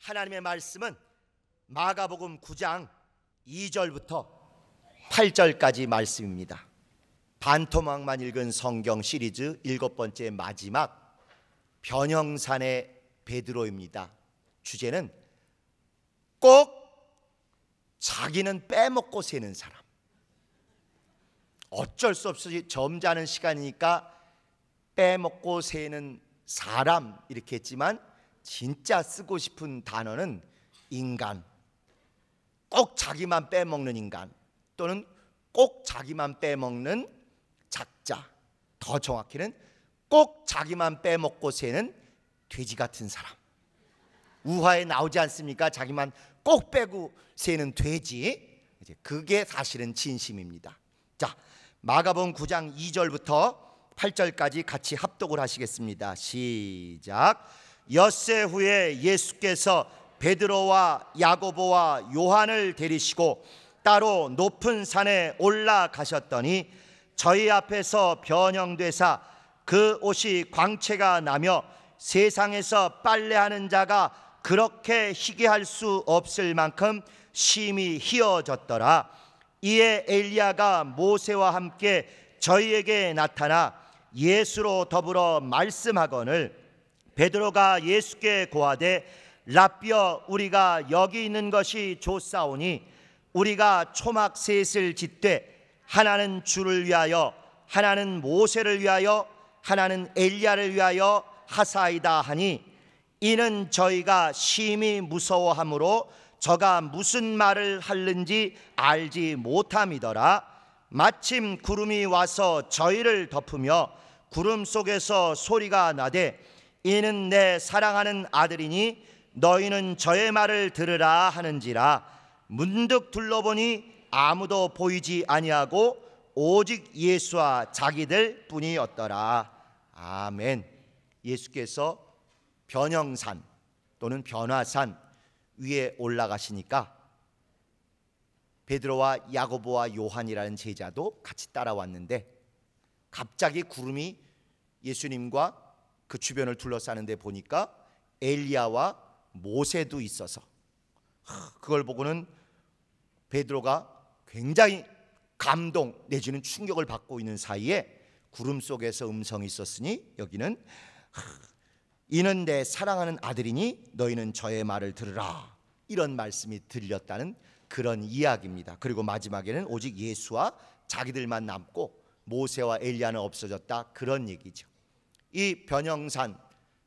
하나님의 말씀은 마가복음 9장 2절부터 8절까지 말씀입니다. 반토막만 읽은 성경 시리즈 7번째 마지막 변형산의 베드로입니다. 주제는 꼭 자기는 빼먹고 새는 사람. 어쩔 수 없이 점잖은 시간이니까 빼먹고 새는 사람 이렇게 했지만 진짜 쓰고 싶은 단어는 인간, 꼭 자기만 빼먹는 인간, 또는 꼭 자기만 빼먹는 작자, 더 정확히는 꼭 자기만 빼먹고 새는 돼지 같은 사람. 우화에 나오지 않습니까? 자기만 꼭 빼고 새는 돼지. 그게 사실은 진심입니다. 자, 마가복음 9장 2절부터 8절까지 같이 합독을 하시겠습니다. 시작. 엿새 후에 예수께서 베드로와 야고보와 요한을 데리시고 따로 높은 산에 올라가셨더니 저희 앞에서 변형되사 그 옷이 광채가 나며 세상에서 빨래하는 자가 그렇게 희게 할 수 없을 만큼 심히 희어졌더라. 이에 엘리야가 모세와 함께 저희에게 나타나 예수로 더불어 말씀하거늘 베드로가 예수께 고하되 라삐여, 우리가 여기 있는 것이 좋사오니 우리가 초막 셋을 짓되 하나는 주를 위하여, 하나는 모세를 위하여, 하나는 엘리야를 위하여 하사이다 하니 이는 저희가 심히 무서워하므로 저가 무슨 말을 하는지 알지 못함이더라. 마침 구름이 와서 저희를 덮으며 구름 속에서 소리가 나되 이는 내 사랑하는 아들이니 너희는 저의 말을 들으라 하는지라. 문득 둘러보니 아무도 보이지 아니하고 오직 예수와 자기들 뿐이었더라. 아멘. 예수께서 변형산 또는 변화산 위에 올라가시니까 베드로와 야고보와 요한이라는 제자도 같이 따라왔는데 갑자기 구름이 예수님과 그 주변을 둘러싸는데 보니까 엘리야와 모세도 있어서 그걸 보고는 베드로가 굉장히 감동 내지는 충격을 받고 있는 사이에 구름 속에서 음성이 있었으니 여기는 이는 내 사랑하는 아들이니 너희는 저의 말을 들으라, 이런 말씀이 들렸다는 그런 이야기입니다. 그리고 마지막에는 오직 예수와 자기들만 남고 모세와 엘리야는 없어졌다, 그런 얘기죠. 이 변형산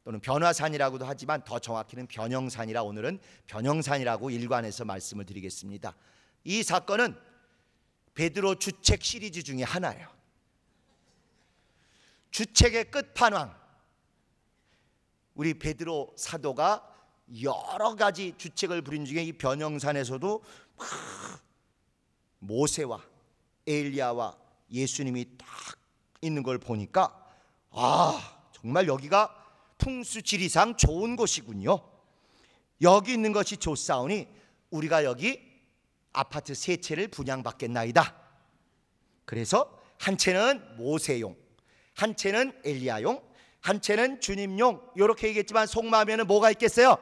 또는 변화산이라고도 하지만 더 정확히는 변형산이라 오늘은 변형산이라고 일관해서 말씀을 드리겠습니다. 이 사건은 베드로 주책 시리즈 중에 하나예요. 주책의 끝판왕, 우리 베드로 사도가 여러 가지 주책을 부린 중에 이 변형산에서도 모세와 엘리야와 예수님이 딱 있는 걸 보니까 정말 여기가 풍수지리상 좋은 곳이군요. 여기 있는 것이 좋사오니 우리가 여기 아파트 3채를 분양받겠나이다. 그래서 한 채는 모세용, 한 채는 엘리야용, 한 채는 주님용, 이렇게 얘기했지만 속마음에는 뭐가 있겠어요?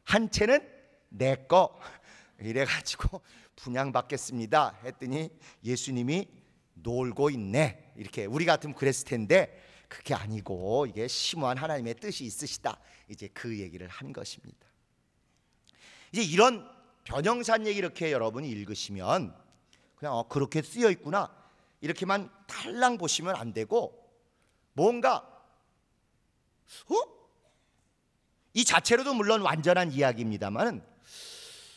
한 채는 내 거, 이래가지고 분양받겠습니다 했더니 예수님이 놀고 있네, 이렇게 우리 같으면 그랬을 텐데 그게 아니고 이게 심오한 하나님의 뜻이 있으시다, 이제 그 얘기를 한 것입니다. 이제 이런 변형산 얘기 이렇게 여러분이 읽으시면 그냥 그렇게 쓰여 있구나 이렇게만 달랑 보시면 안 되고 뭔가 이 자체로도 물론 완전한 이야기입니다만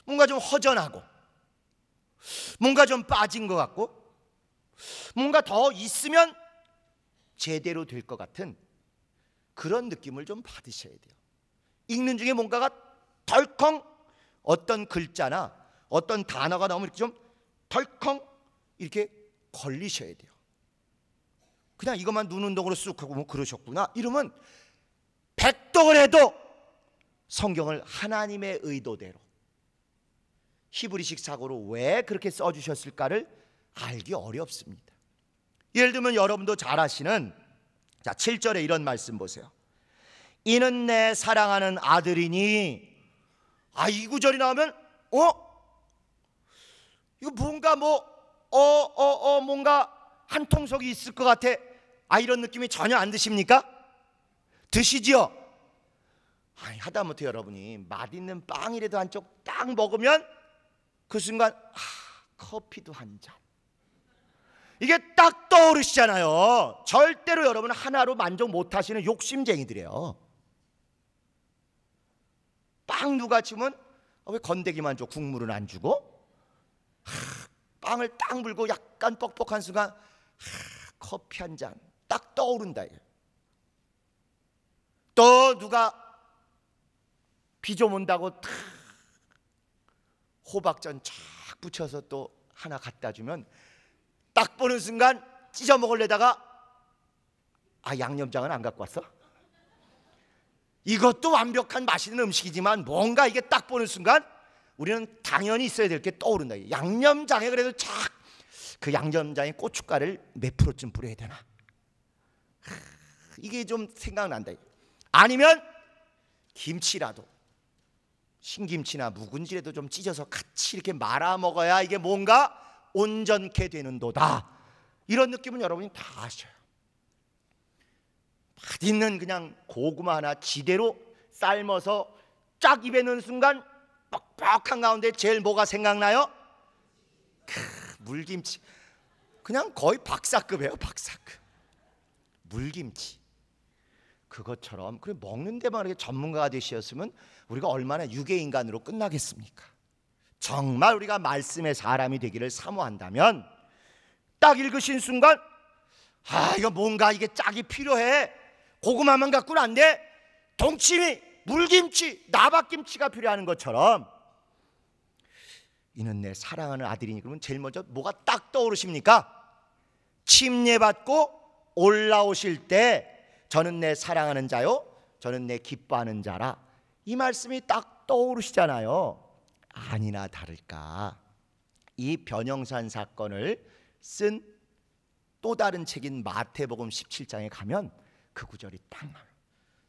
뭔가 좀 허전하고 뭔가 좀 빠진 것 같고 뭔가 더 있으면 제대로 될 것 같은 그런 느낌을 좀 받으셔야 돼요. 읽는 중에 뭔가가 덜컹 어떤 글자나 어떤 단어가 나오면 이렇게 좀 덜컹 이렇게 걸리셔야 돼요. 그냥 이것만 눈운동으로 쑥 하고 뭐 그러셨구나 이러면 백독을 해도 성경을 하나님의 의도대로 히브리식 사고로 왜 그렇게 써주셨을까를 알기 어렵습니다. 예를 들면 여러분도 잘 아시는 7절에 이런 말씀 보세요. 이는 내 사랑하는 아들이니 이 구절이 나오면 이거 뭔가 뭔가 한 통속이 있을 것 같아. 이런 느낌이 전혀 안 드십니까? 드시지요? 하다못해 여러분이 맛있는 빵이라도 한쪽 딱 먹으면 그 순간 커피도 한 잔, 이게 딱 떠오르시잖아요. 절대로 여러분 하나로 만족 못하시는 욕심쟁이들이에요. 빵 누가 주면 왜 건더기만 줘? 국물은 안 주고? 빵을 딱 물고 약간 뻑뻑한 순간 커피 한 잔 딱 떠오른다. 또 누가 비 좀 온다고 호박전 쫙 붙여서 또 하나 갖다 주면 딱 보는 순간 찢어 먹으려다가 양념장은 안 갖고 왔어? 이것도 완벽한 맛있는 음식이지만 뭔가 이게 딱 보는 순간 우리는 당연히 있어야 될 게 떠오른다. 양념장에 그래도 그 양념장에 고춧가루를 몇 프로쯤 뿌려야 되나? 이게 좀 생각난다. 아니면 김치라도, 신김치나 묵은지라도 좀 찢어서 같이 이렇게 말아 먹어야 이게 뭔가 온전케 되는도다. 이런 느낌은 여러분이 다 아셔요. 맛있는 그냥 고구마 하나 지대로 삶아서 쫙 입에 넣는 순간 뻑뻑한 가운데 제일 뭐가 생각나요? 물김치. 그냥 거의 박사급이에요. 박사급. 물김치. 그것처럼 그래 먹는 데만 이렇게 전문가가 되셨으면 우리가 얼마나 유괴인간으로 끝나겠습니까? 정말 우리가 말씀의 사람이 되기를 사모한다면 딱 읽으신 순간 이거 뭔가 이게 짝이 필요해. 고구마만 갖고는 안 돼. 동치미, 물김치, 나박김치가 필요한 것처럼 이는 내 사랑하는 아들이니. 그러면 제일 먼저 뭐가 딱 떠오르십니까? 침례받고 올라오실 때 저는 내 사랑하는 자요, 저는 내 기뻐하는 자라. 이 말씀이 딱 떠오르시잖아요. 아니나 다를까 이 변형산 사건을 쓴 또 다른 책인 마태복음 17장에 가면 그 구절이 딱 나와요.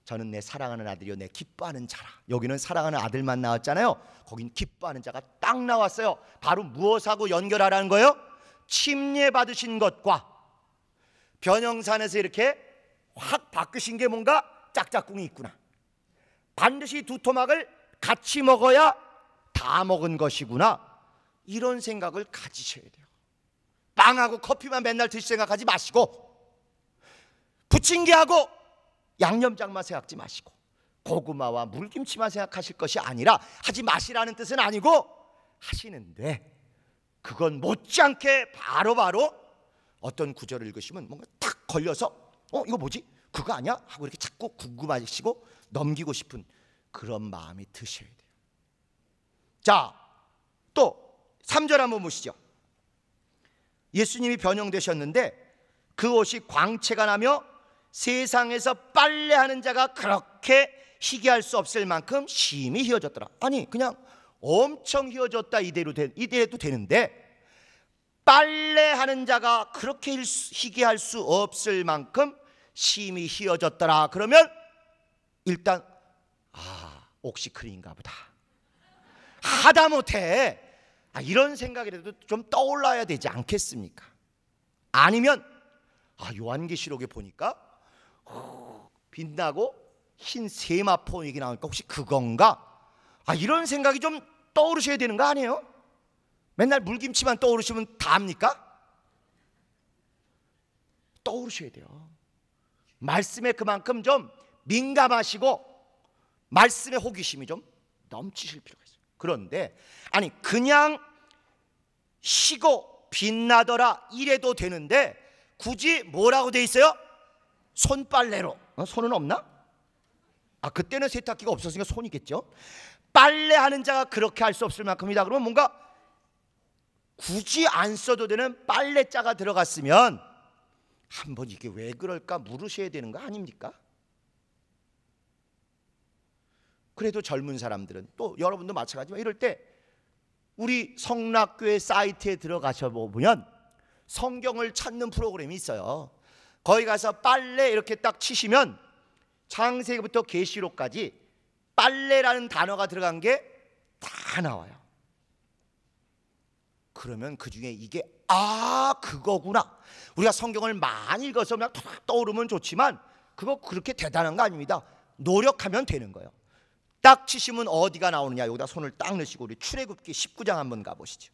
저는 내 사랑하는 아들이요 내 기뻐하는 자라. 여기는 사랑하는 아들만 나왔잖아요. 거긴 기뻐하는 자가 딱 나왔어요. 바로 무엇하고 연결하라는 거예요? 침례 받으신 것과 변형산에서 이렇게 확 바꾸신 게 뭔가 짝짝꿍이 있구나. 반드시 두 토막을 같이 먹어야 다 먹은 것이구나. 이런 생각을 가지셔야 돼요. 빵하고 커피만 맨날 드실 생각하지 마시고, 부침개하고 양념장만 생각하지 마시고, 고구마와 물김치만 생각하실 것이 아니라, 하지 마시라는 뜻은 아니고 하시는데, 그건 못지않게 바로바로 어떤 구절을 읽으시면 뭔가 탁 걸려서 이거 뭐지? 그거 아니야? 하고 이렇게 자꾸 궁금하시고 넘기고 싶은 그런 마음이 드셔야 돼요. 자, 또 3절 한번 보시죠. 예수님이 변형되셨는데 그 옷이 광채가 나며 세상에서 빨래하는 자가 그렇게 희귀할 수 없을 만큼 심히 휘어졌더라. 아니 그냥 엄청 휘어졌다 이대로도 되는데, 빨래하는 자가 그렇게 희귀할 수 없을 만큼 심히 휘어졌더라. 그러면 일단 옥시크린인가 보다. 하다못해 이런 생각이라도 좀 떠올라야 되지 않겠습니까? 아니면 요한계시록에 보니까 빛나고 흰 세마포 얘기 나오니까 혹시 그건가? 이런 생각이 좀 떠오르셔야 되는 거 아니에요? 맨날 물김치만 떠오르시면 다 합니까? 떠오르셔야 돼요. 말씀에 그만큼 좀 민감하시고 말씀의 호기심이 좀 넘치실 필요가 있어요. 그런데 그냥 쉬고 빛나더라 이래도 되는데 굳이 뭐라고 돼 있어요? 손빨래로. 손은 없나? 그때는 세탁기가 없었으니까 손이겠죠. 빨래하는 자가 그렇게 할 수 없을 만큼이다. 그러면 뭔가 굳이 안 써도 되는 빨래자가 들어갔으면 한번 이게 왜 그럴까 물으셔야 되는 거 아닙니까? 그래도 젊은 사람들은, 또 여러분도 마찬가지지만 이럴 때 우리 성락교회 사이트에 들어가셔 보면 성경을 찾는 프로그램이 있어요. 거기 가서 빨래 이렇게 딱 치시면 창세기부터 계시록까지 빨래라는 단어가 들어간 게 다 나와요. 그러면 그 중에 이게 그거구나. 우리가 성경을 많이 읽어서 그냥 탁 떠오르면 좋지만 그거 그렇게 대단한 거 아닙니다. 노력하면 되는 거예요. 딱 치시면 어디가 나오느냐. 여기다 손을 딱 넣으시고 우리 출애굽기 19장 한번 가보시죠.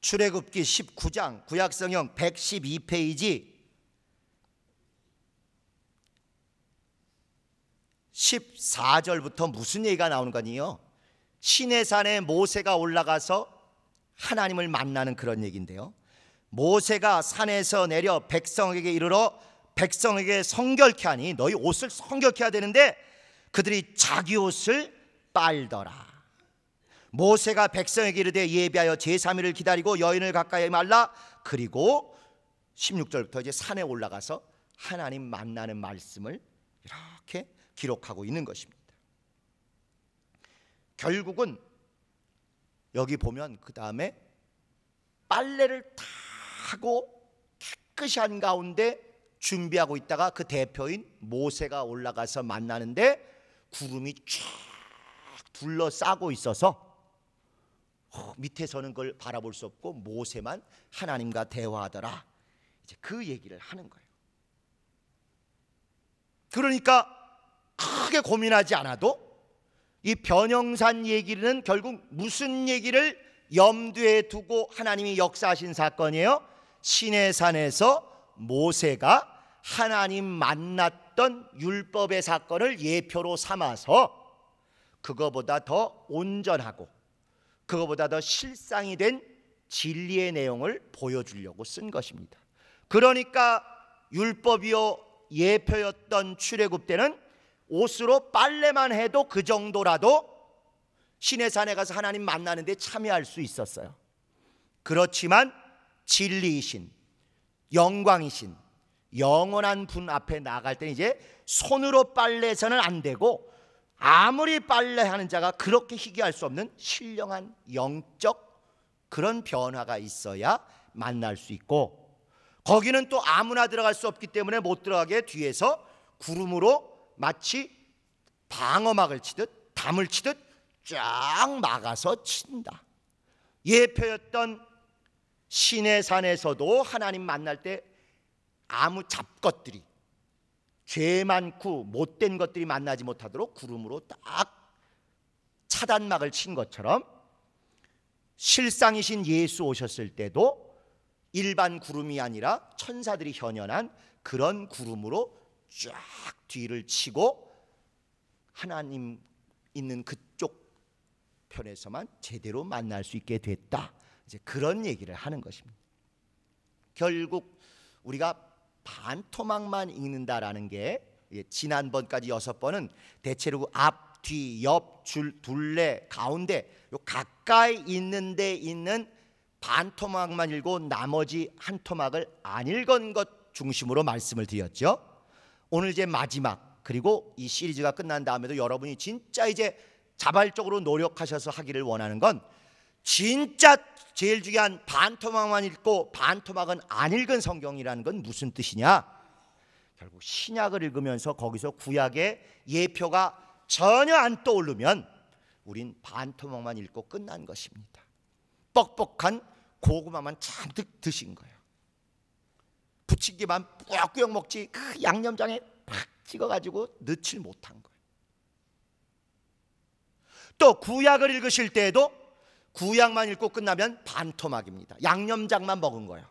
출애굽기 19장 구약성경 112페이지 14절부터 무슨 얘기가 나오는 거니요? 시내산에 모세가 올라가서 하나님을 만나는 그런 얘기인데요. 모세가 산에서 내려 백성에게 이르러 백성에게 성결케 하니 너희 옷을 성결케 해야 되는데 그들이 자기 옷을 빨더라. 모세가 백성에게 이르되 예비하여 제3일을 기다리고 여인을 가까이 말라. 그리고 16절부터 이제 산에 올라가서 하나님 만나는 말씀을 이렇게 기록하고 있는 것입니다. 결국은 여기 보면 그 다음에 빨래를 다 하고 깨끗이 한 가운데 준비하고 있다가 그 대표인 모세가 올라가서 만나는데 구름이 쫙 둘러싸고 있어서 밑에서는 그걸 바라볼 수 없고 모세만 하나님과 대화하더라. 이제 그 얘기를 하는 거예요. 그러니까 크게 고민하지 않아도 이 변형산 얘기는 결국 무슨 얘기를 염두에 두고 하나님이 역사하신 사건이에요? 시내산에서 모세가 하나님 만났던 율법의 사건을 예표로 삼아서 그거보다 더 온전하고 그거보다 더 실상이 된 진리의 내용을 보여주려고 쓴 것입니다. 그러니까 율법이요 예표였던 출애굽 때는 옷으로 빨래만 해도 그 정도라도 시내산에 가서 하나님 만나는데 참여할 수 있었어요. 그렇지만 진리이신 영광이신 영원한 분 앞에 나갈 때는 이제 손으로 빨래해서는 안 되고 아무리 빨래하는 자가 그렇게 희귀할 수 없는 신령한 영적 그런 변화가 있어야 만날 수 있고 거기는 또 아무나 들어갈 수 없기 때문에 못 들어가게 뒤에서 구름으로 마치 방어막을 치듯 담을 치듯 쫙 막아서 친다. 예표였던 시내산에서도 하나님 만날 때 아무 잡것들이 죄 많고 못된 것들이 만나지 못하도록 구름으로 딱 차단막을 친 것처럼 실상이신 예수 오셨을 때도 일반 구름이 아니라 천사들이 현현한 그런 구름으로 쫙 뒤를 치고 하나님 있는 그쪽 편에서만 제대로 만날 수 있게 됐다. 이제 그런 얘기를 하는 것입니다. 결국 우리가 반토막만 읽는다라는 게 지난번까지 6번은 대체로 앞, 뒤, 옆, 줄, 둘레, 가운데 요 가까이 있는 데 있는 반토막만 읽고 나머지 한 토막을 안 읽은 것 중심으로 말씀을 드렸죠. 오늘 이제 마지막 그리고 이 시리즈가 끝난 다음에도 여러분이 진짜 이제 자발적으로 노력하셔서 하기를 원하는 건 진짜 제일 중요한 반토막만 읽고 반토막은 안 읽은 성경이라는 건 무슨 뜻이냐? 결국 신약을 읽으면서 거기서 구약의 예표가 전혀 안 떠오르면 우린 반토막만 읽고 끝난 것입니다. 뻑뻑한 고구마만 잔뜩 드신 거예요. 부침개만 꾸역꾸역 먹지 그 양념장에 팍 찍어가지고 넣질 못한 거예요. 또 구약을 읽으실 때에도 구약만 읽고 끝나면 반토막입니다. 양념장만 먹은 거예요.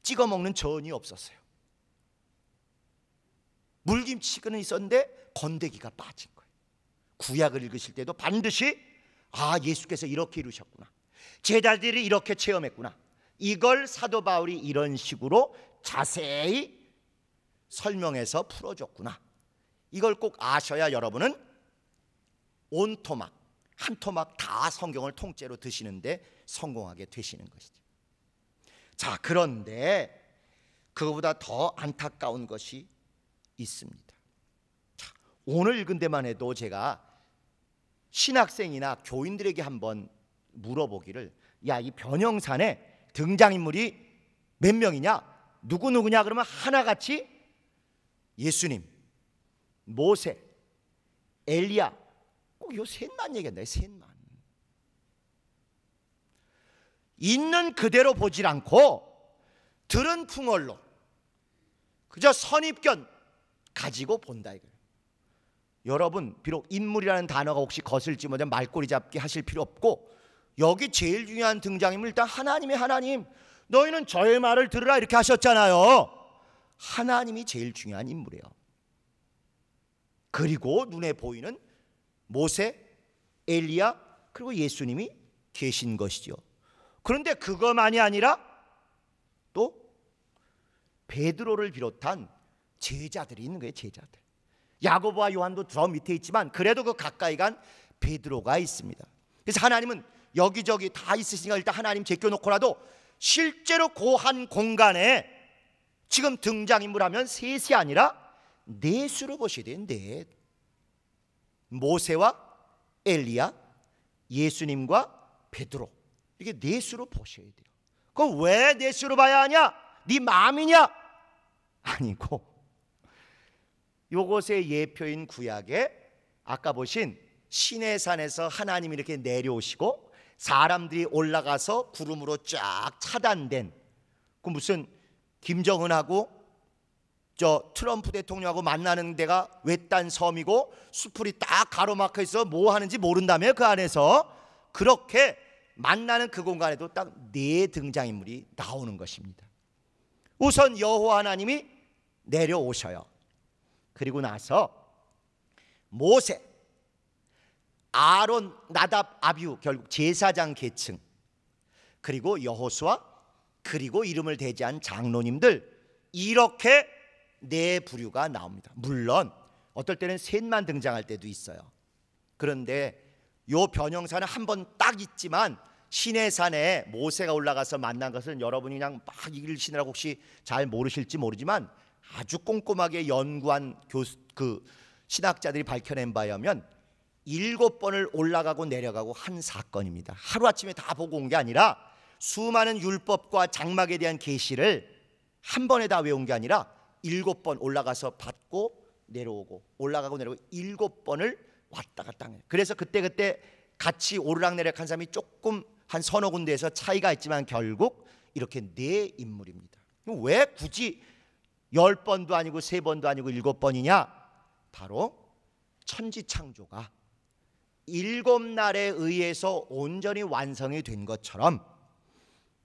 찍어 먹는 전이 없었어요. 물김치는 있었는데 건더기가 빠진 거예요. 구약을 읽으실 때도 반드시 예수께서 이렇게 이루셨구나, 제자들이 이렇게 체험했구나, 이걸 사도 바울이 이런 식으로 자세히 설명해서 풀어줬구나, 이걸 꼭 아셔야 여러분은 온 토막 한 토막 다 성경을 통째로 드시는데 성공하게 되시는 것이죠. 자, 그런데 그거보다 더 안타까운 것이 있습니다. 자, 오늘 읽은 데만 해도 제가 신학생이나 교인들에게 한번 물어보기를, 야, 이 변형산에 등장인물이 몇 명이냐? 누구냐 그러면 하나같이 예수님, 모세, 엘리야, 꼭 요 셋만 얘기한다. 셋만. 있는 그대로 보질 않고 들은 풍월로 그저 선입견 가지고 본다 이거예요. 여러분, 비록 인물이라는 단어가 혹시 거슬지 못한 말꼬리 잡기 하실 필요 없고, 여기 제일 중요한 등장인물 일단 하나님의 하나님, 너희는 저의 말을 들으라 이렇게 하셨잖아요. 하나님이 제일 중요한 인물이에요. 그리고 눈에 보이는 모세, 엘리야, 그리고 예수님이 계신 것이죠. 그런데 그것만이 아니라 또 베드로를 비롯한 제자들이 있는 거예요. 제자들. 야고보와 요한도 저 밑에 있지만 그래도 그 가까이 간 베드로가 있습니다. 그래서 하나님은 여기저기 다 있으시니까 일단 하나님 제껴놓고라도 실제로 그 한 공간에 지금 등장인물 하면 셋이 아니라 넷으로 보셔야 돼요. 넷. 모세와 엘리야, 예수님과 베드로, 이게 넷으로 보셔야 돼요. 그럼 왜 넷으로 봐야 하냐? 네 마음이냐? 아니고, 요것의 예표인 구약에 아까 보신 시내산에서 하나님이 이렇게 내려오시고 사람들이 올라가서 구름으로 쫙 차단된, 그 무슨 김정은하고 저 트럼프 대통령하고 만나는 데가 외딴 섬이고 수풀이 딱 가로막혀 있어 뭐 하는지 모른다며 그 안에서. 그렇게 만나는 그 공간에도 딱 네 등장인물이 나오는 것입니다. 우선 여호와 하나님이 내려오셔요. 그리고 나서 모세, 아론, 나답, 아비후, 결국 제사장 계층, 그리고 여호수아, 그리고 이름을 대지한 장로님들, 이렇게 네 부류가 나옵니다. 물론 어떨 때는 셋만 등장할 때도 있어요. 그런데 요 변형사는 한 번 딱 있지만 시내산에 모세가 올라가서 만난 것은 여러분이 그냥 막 읽으시느라고 혹시 잘 모르실지 모르지만 아주 꼼꼼하게 연구한 그 신학자들이 밝혀낸 바에 의하면 7번을 올라가고 내려가고 한 사건입니다. 하루아침에 다 보고 온 게 아니라 수많은 율법과 장막에 대한 계시를 한 번에 다 외운 게 아니라 7번 올라가서 받고 내려오고 올라가고 내려오고 7번을 왔다 갔다 해요. 그래서 그때 같이 오르락내리락 한 사람이 조금 한 서너 군데에서 차이가 있지만 결국 이렇게 네 인물입니다. 왜 굳이 10번도 아니고 3번도 아니고 7번이냐? 바로 천지창조가 7날에 의해서 온전히 완성이 된 것처럼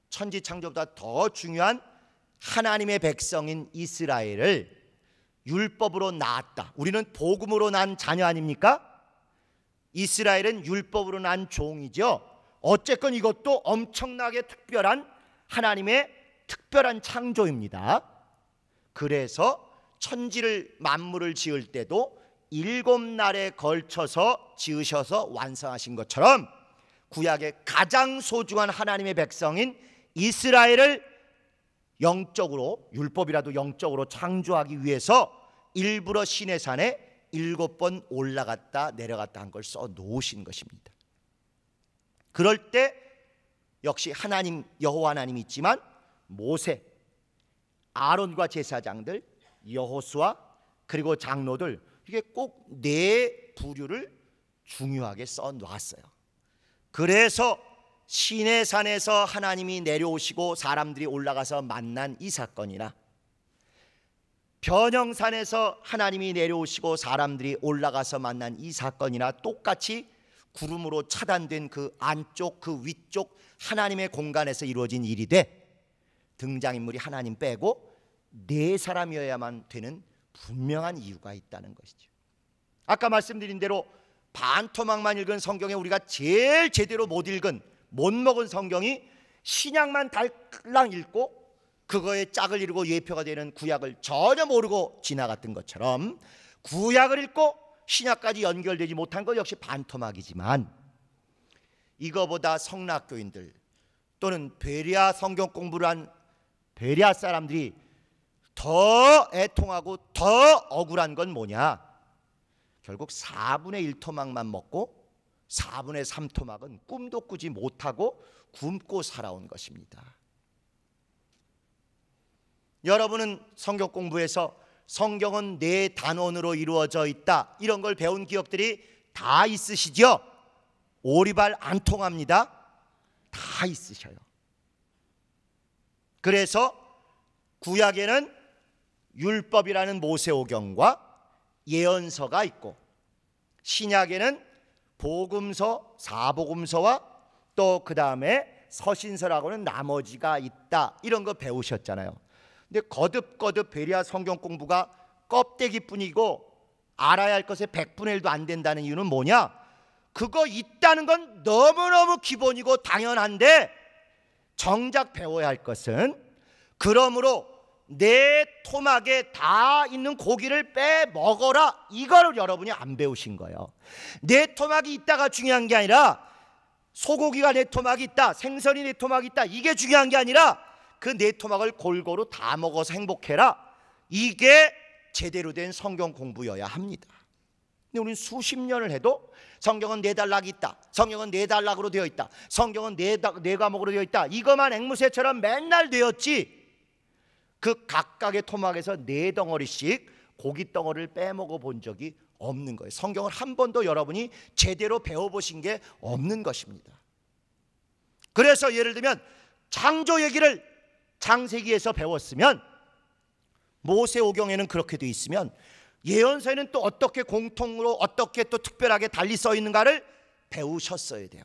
천지창조보다 더 중요한 하나님의 백성인 이스라엘을 율법으로 낳았다. 우리는 복음으로 난 자녀 아닙니까? 이스라엘은 율법으로 난 종이죠. 어쨌건 이것도 엄청나게 특별한 하나님의 특별한 창조입니다. 그래서 천지를 만물을 지을 때도 7날에 걸쳐서 지으셔서 완성하신 것처럼 구약의 가장 소중한 하나님의 백성인 이스라엘을 영적으로, 율법이라도 영적으로 창조하기 위해서 일부러 시내산에 7번 올라갔다 내려갔다 한 걸 써 놓으신 것입니다. 그럴 때 역시 하나님, 여호와 하나님이 있지만 모세, 아론과 제사장들, 여호수아, 그리고 장로들, 이게 꼭 네 부류를 중요하게 써 놨어요. 그래서 시내산에서 하나님이 내려오시고 사람들이 올라가서 만난 이 사건이나 변형산에서 하나님이 내려오시고 사람들이 올라가서 만난 이 사건이나 똑같이 구름으로 차단된 그 안쪽, 그 위쪽 하나님의 공간에서 이루어진 일이 돼 등장인물이 하나님 빼고 네 사람이어야만 되는 분명한 이유가 있다는 것이죠. 아까 말씀드린 대로 반토막만 읽은 성경에 우리가 제일 제대로 못 읽은, 못 먹은 성경이 신약만 달랑 읽고 그거의 짝을 이루고 예표가 되는 구약을 전혀 모르고 지나갔던 것처럼 구약을 읽고 신약까지 연결되지 못한 것 역시 반토막이지만, 이거보다 성락교인들 또는 베레아 성경 공부를 한 베레아 사람들이 더 애통하고 더 억울한 건 뭐냐? 결국 4분의 1 토막만 먹고 4분의 3 토막은 꿈도 꾸지 못하고 굶고 살아온 것입니다. 여러분은 성경 공부에서 성경은 네 단원으로 이루어져 있다, 이런 걸 배운 기억들이 다 있으시죠? 오리발 안 통합니다. 다 있으셔요. 그래서 구약에는 율법이라는 모세오경과 예언서가 있고, 신약에는 복음서, 사복음서와 또 그 다음에 서신서라고는 나머지가 있다, 이런 거 배우셨잖아요. 근데 거듭거듭 베리아 성경 공부가 껍데기뿐이고 알아야 할 것의 100분의 1도 안 된다는 이유는 뭐냐? 그거 있다는 건 너무너무 기본이고 당연한데, 정작 배워야 할 것은 그러므로 내 토막에 다 있는 고기를 빼 먹어라, 이거를 여러분이 안 배우신 거예요. 내 토막이 있다가 중요한 게 아니라, 소고기가 내 토막이 있다, 생선이 내 토막이 있다, 이게 중요한 게 아니라 그 내 토막을 골고루 다 먹어서 행복해라, 이게 제대로 된 성경 공부여야 합니다. 근데 우리는 수십 년을 해도 성경은 네 단락이 있다, 성경은 네 단락으로 되어 있다, 성경은 네 과목으로 되어 있다, 이것만 앵무새처럼 맨날 되었지, 그 각각의 토막에서 네 덩어리씩 고기 덩어리를 빼먹어 본 적이 없는 거예요. 성경을 한 번도 여러분이 제대로 배워보신 게 없는 것입니다. 그래서 예를 들면 창조 얘기를 창세기에서 배웠으면, 모세오경에는 그렇게 돼 있으면 예언서에는 또 어떻게 공통으로 어떻게 또 특별하게 달리 써 있는가를 배우셨어야 돼요.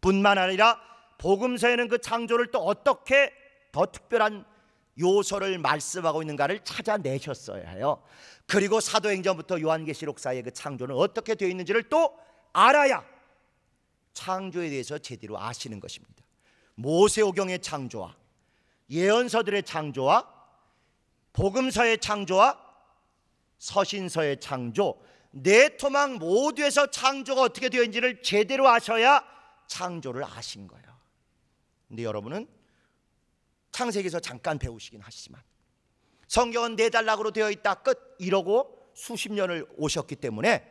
뿐만 아니라 복음서에는 그 창조를 또 어떻게 더 특별한 요소를 말씀하고 있는가를 찾아내셨어야 해요. 그리고 사도행전부터 요한계시록 사이에 그 창조는 어떻게 되어 있는지를 또 알아야 창조에 대해서 제대로 아시는 것입니다. 모세오경의 창조와 예언서들의 창조와 복음서의 창조와 서신서의 창조, 네 토막 모두에서 창조가 어떻게 되어 있는지를 제대로 아셔야 창조를 아신 거예요. 근데 여러분은 창세기에서 잠깐 배우시긴 하시지만 성경은 네 단락으로 되어 있다, 끝, 이러고 수십 년을 오셨기 때문에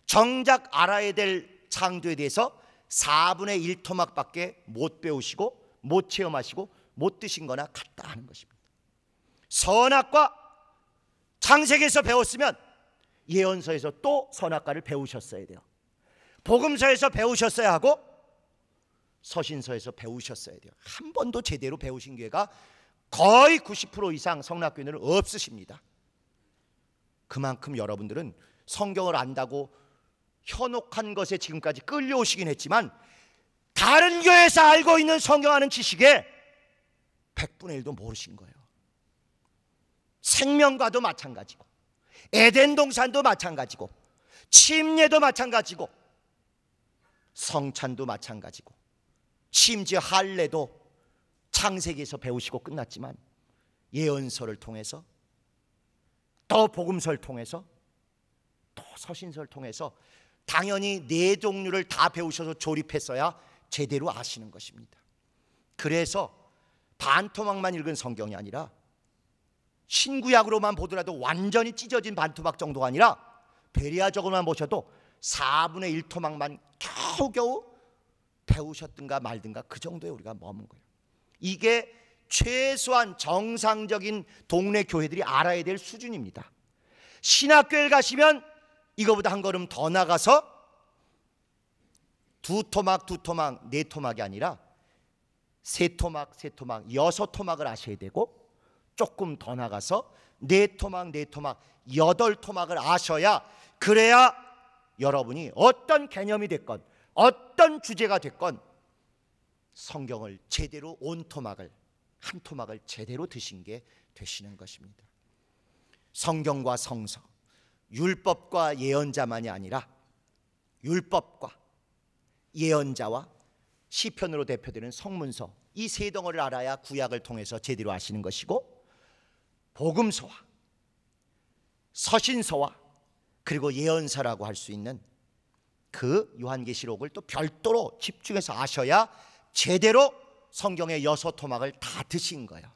정작 알아야 될 창조에 대해서 4분의 1 토막밖에 못 배우시고 못 체험하시고 못 드신 거나 같다 하는 것입니다. 선악과 창세기에서 배웠으면 예언서에서 또 선악과를 배우셨어야 돼요. 복음서에서 배우셨어야 하고 서신서에서 배우셨어야 돼요. 한 번도 제대로 배우신 기회가 거의 90% 이상 성락교인들은 없으십니다. 그만큼 여러분들은 성경을 안다고 현혹한 것에 지금까지 끌려오시긴 했지만, 다른 교회에서 알고 있는 성경하는 지식에 100분의 1도 모르신 거예요. 생명과도 마찬가지고, 에덴 동산도 마찬가지고, 침례도 마찬가지고, 성찬도 마찬가지고, 심지어 할례도 창세기에서 배우시고 끝났지만 예언서를 통해서 또 복음서를 통해서 또 서신서를 통해서 당연히 네 종류를 다 배우셔서 조립했어야 제대로 아시는 것입니다. 그래서 반토막만 읽은 성경이 아니라, 신구약으로만 보더라도 완전히 찢어진 반토막 정도가 아니라 베리아적으로만 보셔도 4분의 1 토막만 겨우겨우 배우셨든가 말든가 그 정도에 우리가 머문 거예요. 이게 최소한 정상적인 동네 교회들이 알아야 될 수준입니다. 신학교에 가시면 이거보다 한 걸음 더 나가서 두 토막, 네 토막이 아니라 세 토막, 6토막을 아셔야 되고, 조금 더 나가서 네 토막, 8토막을 아셔야, 그래야 여러분이 어떤 개념이 됐건 어떤 주제가 됐건 성경을 제대로 한 토막을 제대로 드신 게 되시는 것입니다. 성경과 성서, 율법과 예언자만이 아니라 율법과 예언자와 시편으로 대표되는 성문서, 이 세 덩어리를 알아야 구약을 통해서 제대로 아시는 것이고, 복음서와 서신서와 그리고 예언서라고 할 수 있는 그 요한계시록을 또 별도로 집중해서 아셔야 제대로 성경의 6토막을 다 드신 거예요.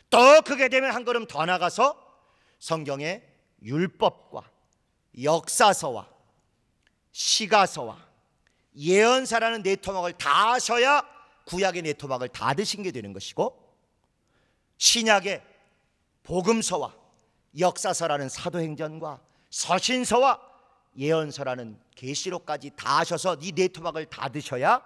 또 그게 되면 한 걸음 더 나가서 성경의 율법과 역사서와 시가서와 예언사라는 네 토막을 다 아셔야 구약의 네 토막을 다 드신 게 되는 것이고, 신약의 복음서와 역사서라는 사도행전과 서신서와 예언서라는 계시록까지 다 하셔서 이 네 토막을 다 드셔야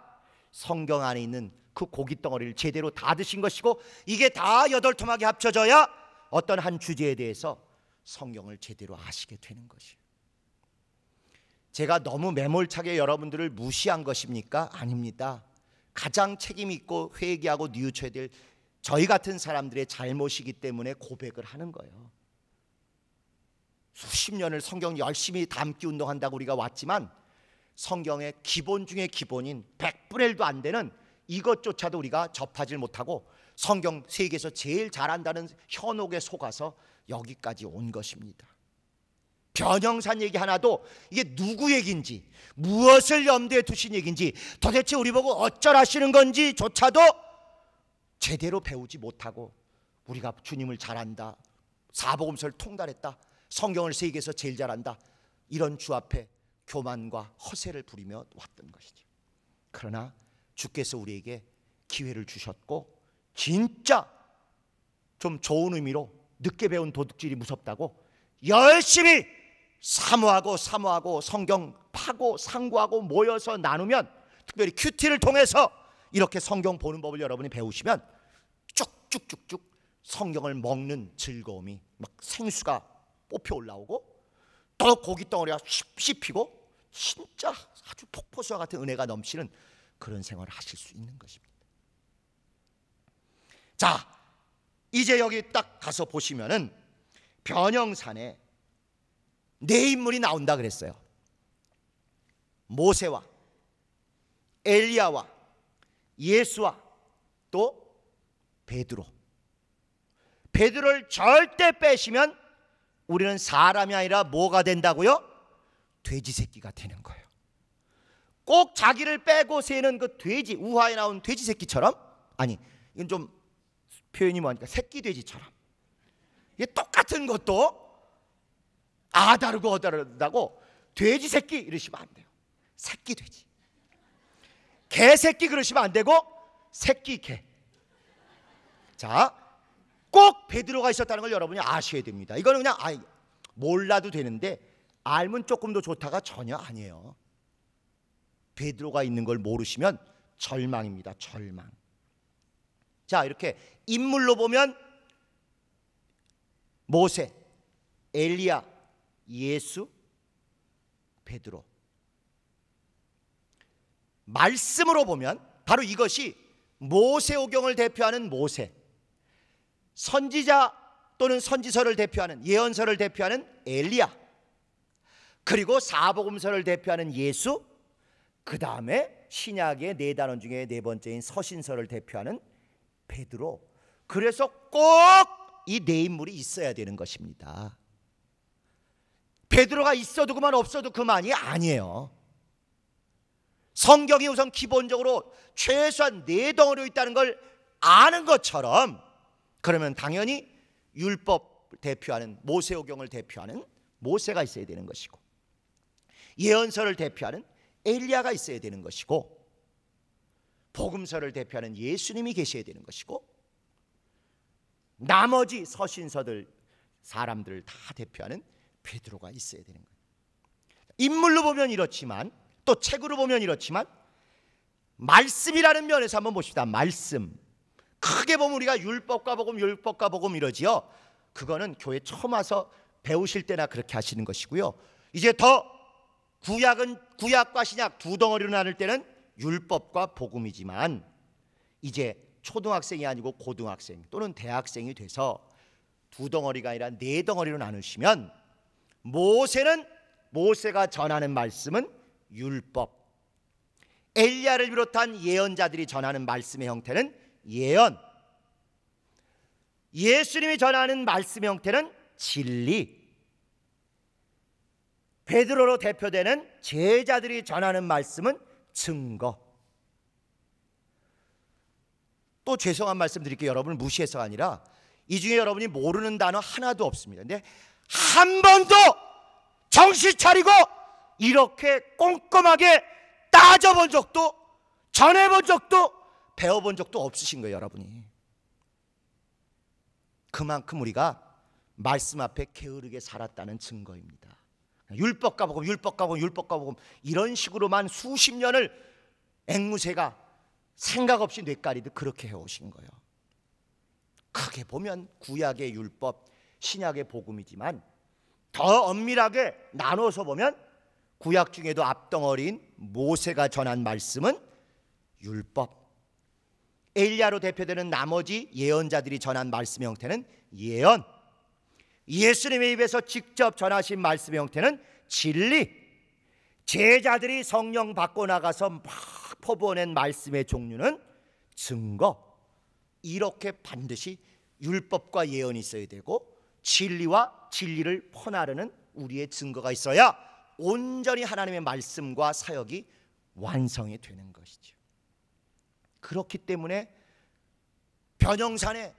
성경 안에 있는 그 고깃덩어리를 제대로 다 드신 것이고, 이게 다 8토막이 합쳐져야 어떤 한 주제에 대해서 성경을 제대로 아시게 되는 것이에요. 제가 너무 매몰차게 여러분들을 무시한 것입니까? 아닙니다. 가장 책임 있고 회개하고 뉘우쳐야 될 저희 같은 사람들의 잘못이기 때문에 고백을 하는 거예요. 수십 년을 성경 열심히 담기 운동한다고 우리가 왔지만 성경의 기본 중에 기본인 100분의 1도 안 되는 이것조차도 우리가 접하지 못하고 성경 세계에서 제일 잘한다는 현혹에 속아서 여기까지 온 것입니다. 변형산 얘기 하나도 이게 누구 얘기인지, 무엇을 염두에 두신 얘기인지, 도대체 우리 보고 어쩌라시는 건지 조차도 제대로 배우지 못하고, 우리가 주님을 잘한다, 사복음서를 통달했다, 성경을 세계에서 제일 잘한다, 이런 주 앞에 교만과 허세를 부리며 왔던 것이죠. 그러나 주께서 우리에게 기회를 주셨고, 진짜 좀 좋은 의미로 늦게 배운 도둑질이 무섭다고 열심히 사모하고 성경 파고 상고하고 모여서 나누면, 특별히 큐티를 통해서 이렇게 성경 보는 법을 여러분이 배우시면 쭉쭉쭉쭉 성경을 먹는 즐거움이 막 생수가 뽑혀 올라오고, 또 고깃덩어리가 씹히고 진짜 아주 폭포수와 같은 은혜가 넘치는 그런 생활을 하실 수 있는 것입니다. 자, 이제 여기 딱 가서 보시면은 변형산에 네 인물이 나온다 그랬어요. 모세와 엘리야와 예수와 또 베드로. 베드로를 절대 빼시면 우리는 사람이 아니라 뭐가 된다고요? 돼지 새끼가 되는 거예요. 꼭 자기를 빼고 세는 그 돼지, 우화에 나온 돼지 새끼처럼, 아니 이건 좀 표현이 뭐하니까 새끼 돼지처럼, 이게 똑같은 것도 아다르고 어다르다고 돼지 새끼 이러시면 안 돼요. 새끼 돼지. 개 새끼 그러시면 안 되고 새끼 개. 자, 꼭 베드로가 있었다는 걸 여러분이 아셔야 됩니다. 이거는 그냥 몰라도 되는데 알면 조금 더 좋다가 전혀 아니에요. 베드로가 있는 걸 모르시면 절망입니다. 절망. 자, 이렇게 인물로 보면 모세, 엘리야, 예수, 베드로. 말씀으로 보면 바로 이것이 모세오경을 대표하는 모세, 선지자 또는 선지서를 대표하는, 예언서를 대표하는 엘리야, 그리고 사복음서를 대표하는 예수, 그 다음에 신약의 네 단원 중에 네 번째인 서신서를 대표하는 베드로. 그래서 꼭 이 네 인물이 있어야 되는 것입니다. 베드로가 있어도 그만 없어도 그만이 아니에요. 성경이 우선 기본적으로 최소한 네 덩어리로 있다는 걸 아는 것처럼, 그러면 당연히 율법 대표하는 모세오경을 대표하는 모세가 있어야 되는 것이고, 예언서를 대표하는 엘리야가 있어야 되는 것이고, 복음서를 대표하는 예수님이 계셔야 되는 것이고, 나머지 서신서들 사람들을 다 대표하는 베드로가 있어야 되는 거예요. 인물로 보면 이렇지만 또 책으로 보면 이렇지만, 말씀이라는 면에서 한번 봅시다. 말씀. 크게 보면 우리가 율법과 복음 이러지요. 그거는 교회 처음 와서 배우실 때나 그렇게 하시는 것이고요. 이제 더 구약은 구약과 신약 두 덩어리로 나눌 때는 율법과 복음이지만, 이제 초등학생이 아니고 고등학생 또는 대학생이 돼서 두 덩어리가 아니라 네 덩어리로 나누시면, 모세는 모세가 전하는 말씀은 율법, 엘리야를 비롯한 예언자들이 전하는 말씀의 형태는 예언, 예수님이 전하는 말씀의 형태는 진리, 베드로로 대표되는 제자들이 전하는 말씀은 증거. 또 죄송한 말씀 드릴게요. 여러분을 무시해서가 아니라 이 중에 여러분이 모르는 단어 하나도 없습니다. 근데 한 번도 정신 차리고 이렇게 꼼꼼하게 따져본 적도, 전해본 적도, 배워본 적도 없으신 거예요, 여러분이. 그만큼 우리가 말씀 앞에 게으르게 살았다는 증거입니다. 율법과 복음, 율법과 복음, 율법과 복음 이런 식으로만 수십 년을 앵무새가 생각 없이 뇌까리듯 그렇게 해오신 거예요. 크게 보면 구약의 율법, 신약의 복음이지만 더 엄밀하게 나눠서 보면 구약 중에도 앞덩어리인 모세가 전한 말씀은 율법, 엘리야로 대표되는 나머지 예언자들이 전한 말씀의 형태는 예언, 예수님의 입에서 직접 전하신 말씀의 형태는 진리, 제자들이 성령 받고 나가서 막 퍼부어낸 말씀의 종류는 증거. 이렇게 반드시 율법과 예언이 있어야 되고 진리와 진리를 퍼나르는 우리의 증거가 있어야 온전히 하나님의 말씀과 사역이 완성이 되는 것이죠. 그렇기 때문에 변형산에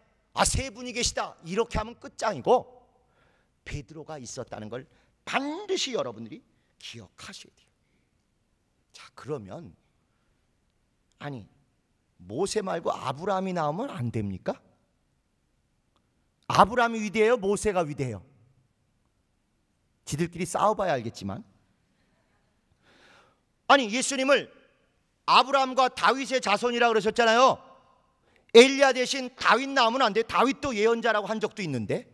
세 분이 계시다 이렇게 하면 끝장이고, 베드로가 있었다는 걸 반드시 여러분들이 기억하셔야 돼요. 자, 그러면 아니 모세 말고 아브라함이 나오면 안 됩니까? 아브라함이 위대해요? 모세가 위대해요? 지들끼리 싸워봐야 알겠지만, 아니 예수님을 아브라함과 다윗의 자손이라고 그러셨잖아요. 엘리야 대신 다윗 나오면 안 돼? 다윗도 예언자라고 한 적도 있는데.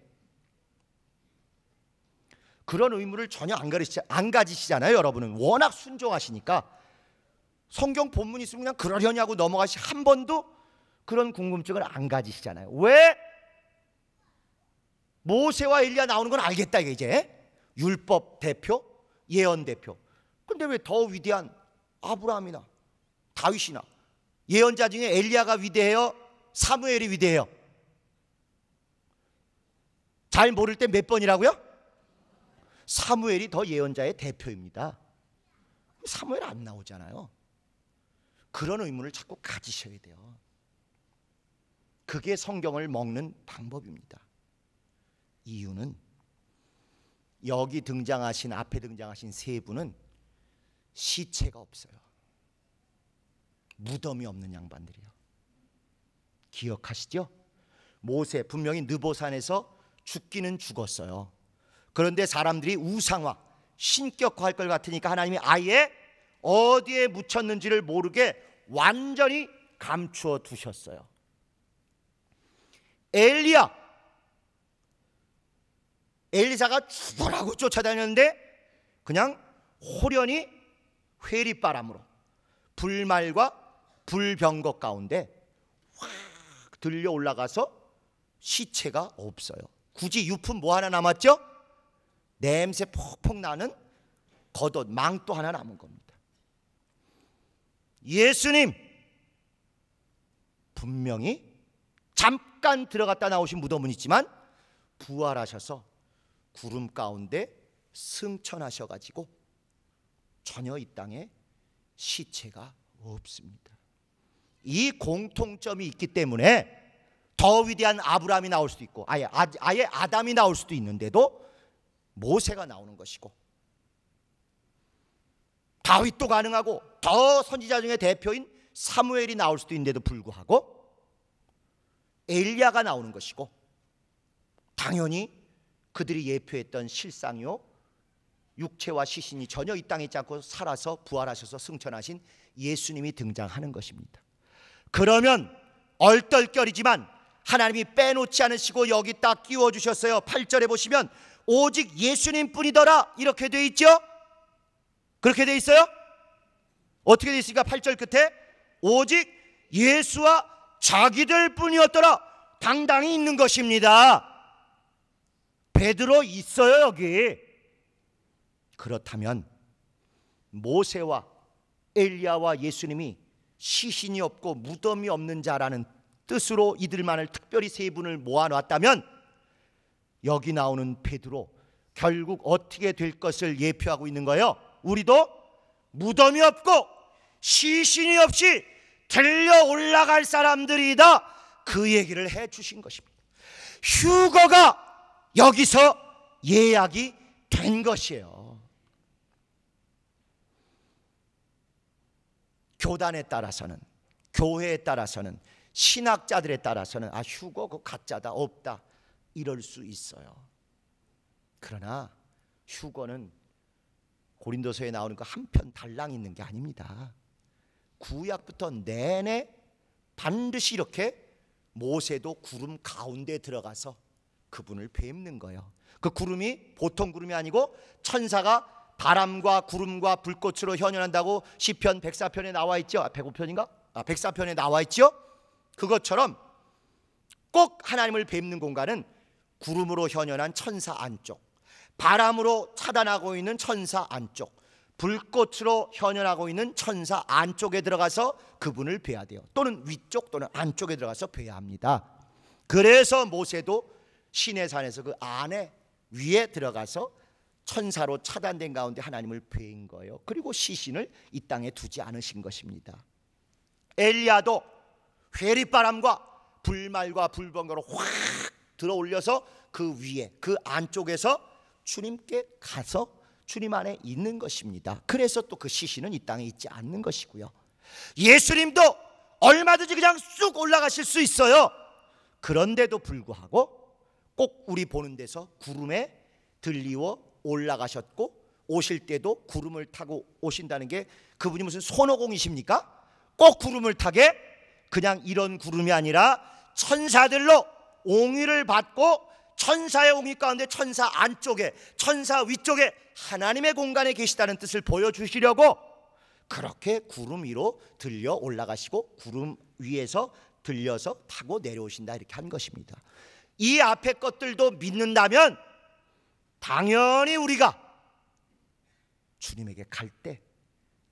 그런 의무를 전혀 안 가지시잖아요. 여러분은 워낙 순종하시니까 성경 본문 있으면 그냥 그러려니 하고 넘어가시, 한 번도 그런 궁금증을 안 가지시잖아요. 왜? 모세와 엘리야 나오는 건 알겠다 이제. 율법 대표, 예언 대표. 근데 왜 더 위대한 아브라함이나 다윗이나 예언자 중에 엘리야가 위대해요? 사무엘이 위대해요? 잘 모를 때 몇 번이라고요? 사무엘이 더 예언자의 대표입니다. 사무엘 안 나오잖아요. 그런 의문을 자꾸 가지셔야 돼요. 그게 성경을 먹는 방법입니다. 이유는 여기 등장하신, 앞에 등장하신 세 분은 시체가 없어요. 무덤이 없는 양반들이에요. 기억하시죠? 모세 분명히 느보산에서 죽기는 죽었어요. 그런데 사람들이 우상화, 신격화할 것 같으니까 하나님이 아예 어디에 묻혔는지를 모르게 완전히 감추어 두셨어요. 엘리사가 죽으라고 쫓아다녔는데 그냥 호련히 회리바람으로 불말과 불병거 가운데 확 들려 올라가서 시체가 없어요. 굳이 유품 뭐 하나 남았죠? 냄새 퍽퍽 나는 겉옷, 망토 하나 남은 겁니다. 예수님 분명히 잠깐 들어갔다 나오신 무덤은 있지만 부활하셔서 구름 가운데 승천하셔가지고 전혀 이 땅에 시체가 없습니다. 이 공통점이 있기 때문에 더 위대한 아브라함이 나올 수도 있고 아예 아담이 나올 수도 있는데도 모세가 나오는 것이고, 다윗도 가능하고 더 선지자 중에 대표인 사무엘이 나올 수도 있는데도 불구하고 엘리야가 나오는 것이고, 당연히 그들이 예표했던 실상이요 육체와 시신이 전혀 이 땅에 있지 않고 살아서 부활하셔서 승천하신 예수님이 등장하는 것입니다. 그러면 얼떨결이지만 하나님이 빼놓지 않으시고 여기 딱 끼워주셨어요. 8절에 보시면 오직 예수님뿐이더라 이렇게 돼 있죠. 그렇게 돼 있어요? 어떻게 돼 있습니까? 8절 끝에 오직 예수와 자기들 뿐이었더라 당당히 있는 것입니다. 베드로 있어요 여기. 그렇다면 모세와 엘리야와 예수님이 시신이 없고 무덤이 없는 자라는 뜻으로 이들만을 특별히 세 분을 모아놨다면 여기 나오는 베드로 결국 어떻게 될 것을 예표하고 있는 거예요. 우리도 무덤이 없고 시신이 없이 들려 올라갈 사람들이다, 그 얘기를 해주신 것입니다. 휴거가 여기서 예약이 된 것이에요. 교단에 따라서는, 교회에 따라서는, 신학자들에 따라서는 휴거 그거 가짜다, 없다, 이럴 수 있어요. 그러나 휴거는 고린도서에 나오는 거 한 편 달랑 있는 게 아닙니다. 구약부터 내내 반드시 이렇게 모세도 구름 가운데 들어가서 그분을 뵙는 거예요. 그 구름이 보통 구름이 아니고 천사가 바람과 구름과 불꽃으로 현현한다고 시편 104편에 나와 있죠. 105편인가? 104편에 나와 있죠. 그것처럼 꼭 하나님을 뵙는 공간은 구름으로 현현한 천사 안쪽, 바람으로 차단하고 있는 천사 안쪽, 불꽃으로 현현하고 있는 천사 안쪽에 들어가서 그분을 뵈야 돼요. 또는 위쪽 또는 안쪽에 들어가서 뵈야 합니다. 그래서 모세도 시내산에서 그 안에 위에 들어가서 천사로 차단된 가운데 하나님을 뵌 거예요. 그리고 시신을 이 땅에 두지 않으신 것입니다. 엘리야도 회리바람과 불말과 불번거로 확 들어올려서 그 위에 그 안쪽에서 주님께 가서 주님 안에 있는 것입니다. 그래서 또 그 시신은 이 땅에 있지 않는 것이고요. 예수님도 얼마든지 그냥 쑥 올라가실 수 있어요. 그런데도 불구하고 꼭 우리 보는 데서 구름에 들리워 올라가셨고 오실 때도 구름을 타고 오신다는 게 그분이 무슨 손오공이십니까? 꼭 구름을 타게? 그냥 이런 구름이 아니라 천사들로 옹의를 받고 천사의 옹의 가운데 천사 안쪽에 천사 위쪽에 하나님의 공간에 계시다는 뜻을 보여주시려고 그렇게 구름 위로 들려 올라가시고 구름 위에서 들려서 타고 내려오신다 이렇게 한 것입니다. 이 앞에 것들도 믿는다면 당연히 우리가 주님에게 갈 때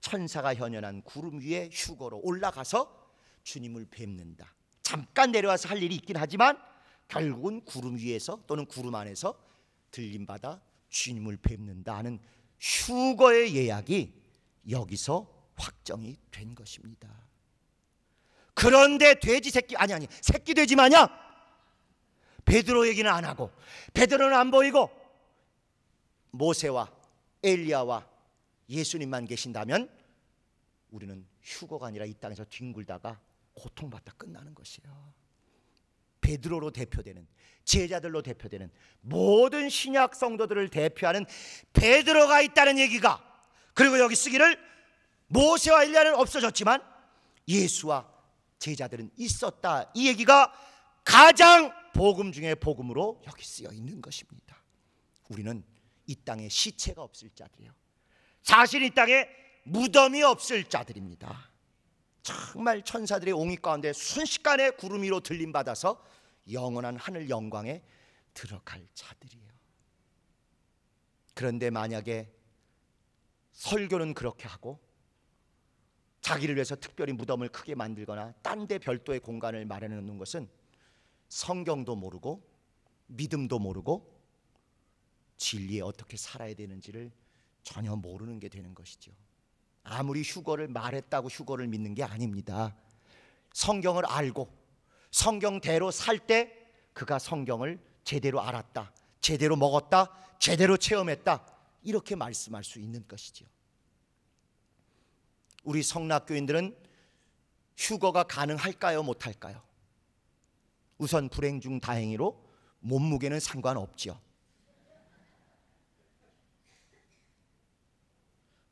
천사가 현현한 구름 위에 휴거로 올라가서 주님을 뵙는다. 잠깐 내려와서 할 일이 있긴 하지만 결국은 구름 위에서 또는 구름 안에서 들림받아 주님을 뵙는다 하는 휴거의 예약이 여기서 확정이 된 것입니다. 그런데 돼지 새끼 아니 새끼 돼지 마냥 베드로 얘기는 안 하고 베드로는 안 보이고 모세와 엘리야와 예수님만 계신다면 우리는 휴거가 아니라 이 땅에서 뒹굴다가 고통받다 끝나는 것이에요. 베드로로 대표되는 제자들로 대표되는 모든 신약 성도들을 대표하는 베드로가 있다는 얘기가, 그리고 여기 쓰기를 모세와 엘리야는 없어졌지만 예수와 제자들은 있었다, 이 얘기가 가장 복음 중에 복음으로 여기 쓰여 있는 것입니다. 우리는 이 땅에 시체가 없을 자들이에요. 사실 이 땅에 무덤이 없을 자들입니다. 정말 천사들의 옹의 가운데 순식간에 구름 위로 들림받아서 영원한 하늘 영광에 들어갈 자들이에요. 그런데 만약에 설교는 그렇게 하고 자기를 위해서 특별히 무덤을 크게 만들거나 딴 데 별도의 공간을 마련해 놓는 것은 성경도 모르고 믿음도 모르고 진리에 어떻게 살아야 되는지를 전혀 모르는 게 되는 것이죠. 아무리 휴거를 말했다고 휴거를 믿는 게 아닙니다. 성경을 알고 성경대로 살 때 그가 성경을 제대로 알았다, 제대로 먹었다, 제대로 체험했다, 이렇게 말씀할 수 있는 것이죠. 우리 성락교인들은 휴거가 가능할까요, 못할까요? 우선 불행 중 다행히로 몸무게는 상관없죠.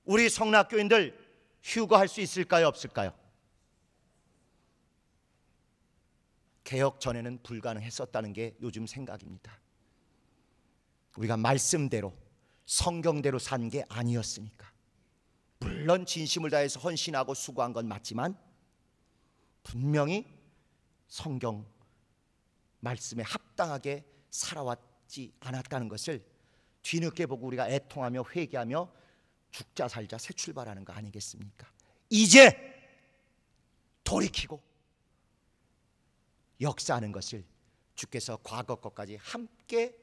우리 성락교인들 휴거할 수 있을까요, 없을까요? 개혁 전에는 불가능했었다는 게 요즘 생각입니다. 우리가 말씀대로 성경대로 산 게 아니었으니까. 물론 진심을 다해서 헌신하고 수고한 건 맞지만 분명히 성경 말씀에 합당하게 살아왔지 않았다는 것을 뒤늦게 보고 우리가 애통하며 회개하며 죽자 살자 새 출발하는 거 아니겠습니까? 이제 돌이키고 역사하는 것을 주께서 과거 것까지 함께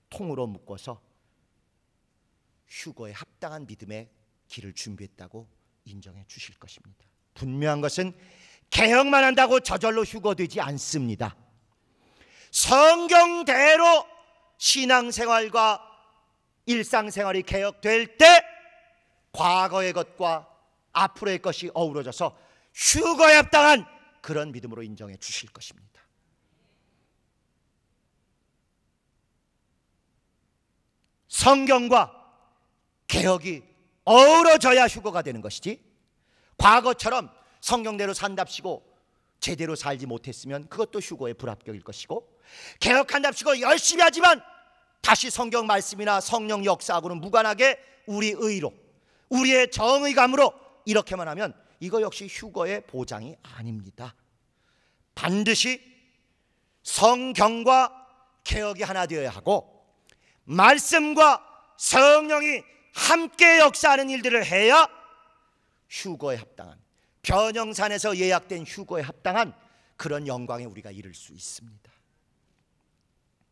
통으로 묶어서 휴거에 합당한 믿음의 길을 준비했다고 인정해 주실 것입니다. 분명한 것은 개혁만 한다고 저절로 휴거되지 않습니다. 성경대로 신앙생활과 일상생활이 개혁될 때 과거의 것과 앞으로의 것이 어우러져서 휴거에 합당한 그런 믿음으로 인정해 주실 것입니다. 성경과 개혁이 어우러져야 휴거가 되는 것이지, 과거처럼 성경대로 산답시고 제대로 살지 못했으면 그것도 휴거의 불합격일 것이고, 개혁한답시고 열심히 하지만 다시 성경 말씀이나 성령 역사하고는 무관하게 우리 의로, 우리의 정의감으로 이렇게만 하면 이거 역시 휴거의 보장이 아닙니다. 반드시 성경과 개혁이 하나 되어야 하고, 말씀과 성령이 함께 역사하는 일들을 해야 휴거에 합당한, 변형산에서 예약된 휴거에 합당한 그런 영광에 우리가 이를 수 있습니다.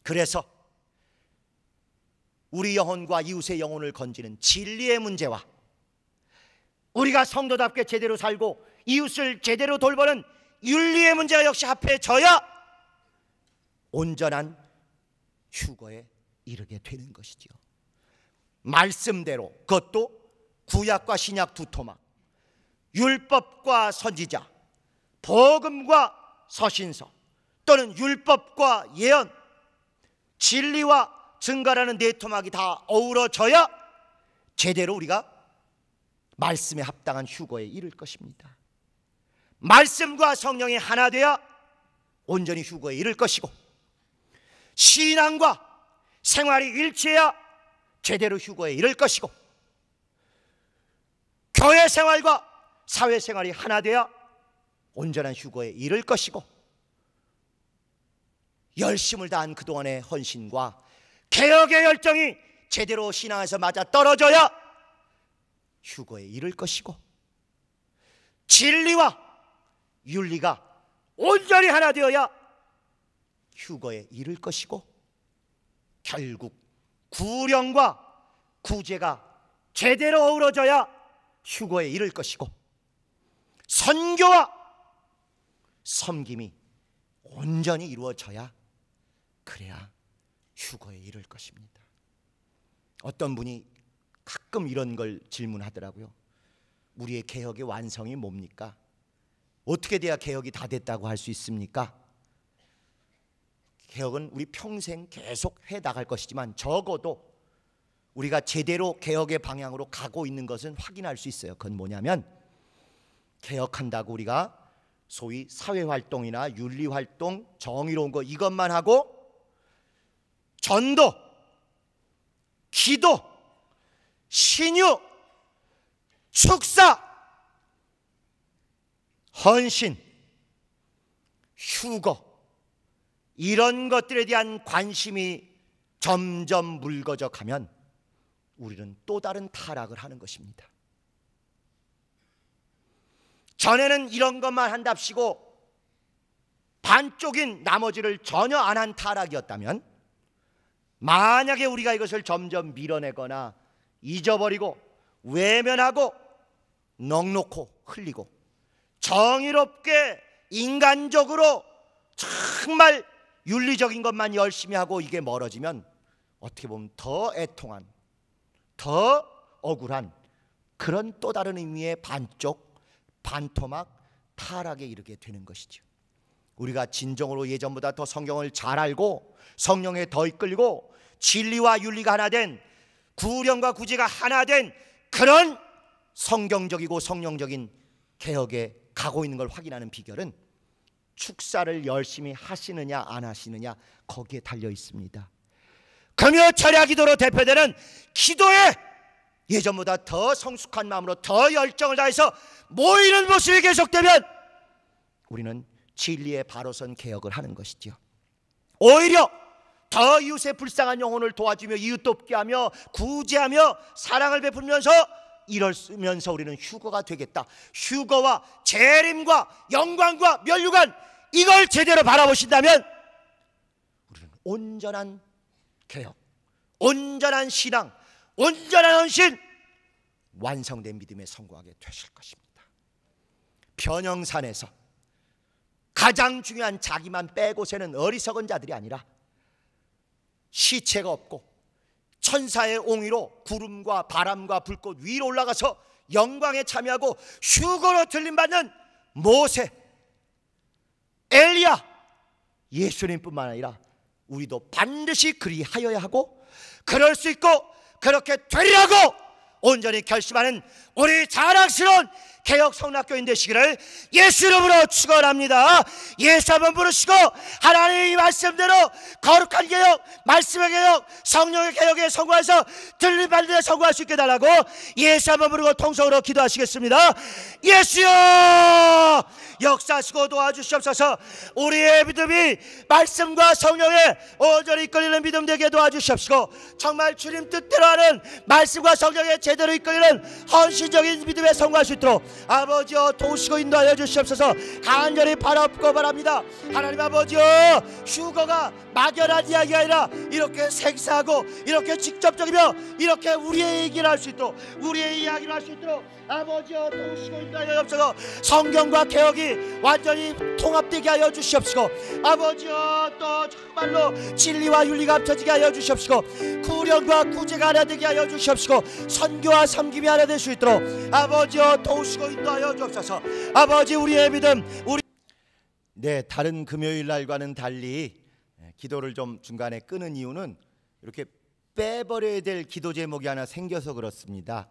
그래서 우리 영혼과 이웃의 영혼을 건지는 진리의 문제와 우리가 성도답게 제대로 살고 이웃을 제대로 돌보는 윤리의 문제가 역시 합해져야 온전한 휴거에 이르게 되는 것이지요. 말씀대로, 그것도 구약과 신약 두 토막, 율법과 선지자, 복음과 서신서, 또는 율법과 예언, 진리와 증거라는 네 토막이 다 어우러져야 제대로 우리가 말씀에 합당한 휴거에 이를 것입니다. 말씀과 성령이 하나 되어 온전히 휴거에 이를 것이고, 신앙과 생활이 일치해야 제대로 휴거에 이를 것이고, 교회 생활과 사회 생활이 하나 되어 온전한 휴거에 이를 것이고, 열심을 다한 그동안의 헌신과 개혁의 열정이 제대로 신앙에서 맞아 떨어져야 휴거에 이를 것이고, 진리와 윤리가 온전히 하나 되어야 휴거에 이를 것이고, 결국 구령과 구제가 제대로 어우러져야 휴거에 이를 것이고, 선교와 섬김이 온전히 이루어져야 그래야 휴거에 이를 것입니다. 어떤 분이 가끔 이런 걸 질문하더라고요. 우리의 개혁의 완성이 뭡니까? 어떻게 돼야 개혁이 다 됐다고 할 수 있습니까? 개혁은 우리 평생 계속 해나갈 것이지만 적어도 우리가 제대로 개혁의 방향으로 가고 있는 것은 확인할 수 있어요. 그건 뭐냐면, 개혁한다고 우리가 소위 사회활동이나 윤리활동, 정의로운 거 이것만 하고 전도, 기도, 신유, 축사, 헌신, 휴거, 이런 것들에 대한 관심이 점점 묽어져 가면 우리는 또 다른 타락을 하는 것입니다. 전에는 이런 것만 한답시고 반쪽인 나머지를 전혀 안 한 타락이었다면, 만약에 우리가 이것을 점점 밀어내거나 잊어버리고 외면하고 넋놓고 흘리고 정의롭게 인간적으로 정말 윤리적인 것만 열심히 하고 이게 멀어지면 어떻게 보면 더 애통한, 더 억울한 그런 또 다른 의미의 반쪽, 반토막 타락에 이르게 되는 것이죠. 우리가 진정으로 예전보다 더 성경을 잘 알고 성령에 더 이끌리고 진리와 윤리가 하나 된, 구령과 구제가 하나 된 그런 성경적이고 성령적인 개혁에 가고 있는 걸 확인하는 비결은 축사를 열심히 하시느냐 안 하시느냐 거기에 달려 있습니다. 금요 철야 기도로 대표되는 기도에 예전보다 더 성숙한 마음으로 더 열정을 다해서 모이는 모습이 계속되면 우리는 진리의 바로선 개혁을 하는 것이지요. 오히려 더 이웃의 불쌍한 영혼을 도와주며 이웃 돕게 하며 구제하며 사랑을 베풀면서 이러면서 우리는 휴거가 되겠다. 휴거와 재림과 영광과 면류관, 이걸 제대로 바라보신다면 우리는 온전한 개혁, 온전한 신앙, 온전한 헌신, 완성된 믿음에 성공하게 되실 것입니다. 변형산에서 가장 중요한 자기만 빼고 새는 어리석은 자들이 아니라 시체가 없고 천사의 옹의로 구름과 바람과 불꽃 위로 올라가서 영광에 참여하고 휴거로 들림받는 모세, 엘리야, 예수님뿐만 아니라 우리도 반드시 그리하여야 하고, 그럴 수 있고 그렇게 되리라고 온전히 결심하는 우리 자랑스러운 개혁 성락교인 되시기를 예수 이름으로 축원합니다. 예수 한번 부르시고 하나님의 말씀대로 거룩한 개혁, 말씀의 개혁, 성령의 개혁에 성공해서 들린 바대로 성공할 수 있게 달라고 예수 한번 부르고 통성으로 기도하시겠습니다. 예수여 역사하시고 도와주시옵소서. 우리의 믿음이 말씀과 성령에 온전히 이끌리는 믿음 되게 도와주시옵시고 정말 주님 뜻대로 하는 말씀과 성령에 제대로 이끌리는 헌신적인 믿음에 성공할 수 있도록 아버지여 도우시고 인도하여 주시옵소서. 간절히 바라옵고 바랍니다. 하나님 아버지여 휴거가 막연한 이야기가 아니라 이렇게 생사하고 이렇게 직접적이며 이렇게 우리의 얘기를 할 수 있도록 우리의 이야기를 할 수 있도록 아버지여 도우시고 인도하여 주시옵소서. 성경과 개혁이 완전히 통합되게 하여 주시옵시고 아버지여 또 정말로 진리와 윤리가 합쳐지게 하여 주시옵시고 구령과 구제가 하나 되게 하여 주시옵시고 선교와 섬김이 하나 될 수 있도록 아버지여 도우시고 인도하여 주옵소서. 아버지 우리의 믿음 다른 금요일 날과는 달리 기도를 좀 중간에 끄는 이유는 이렇게 빼버려야 될 기도 제목이 하나 생겨서 그렇습니다.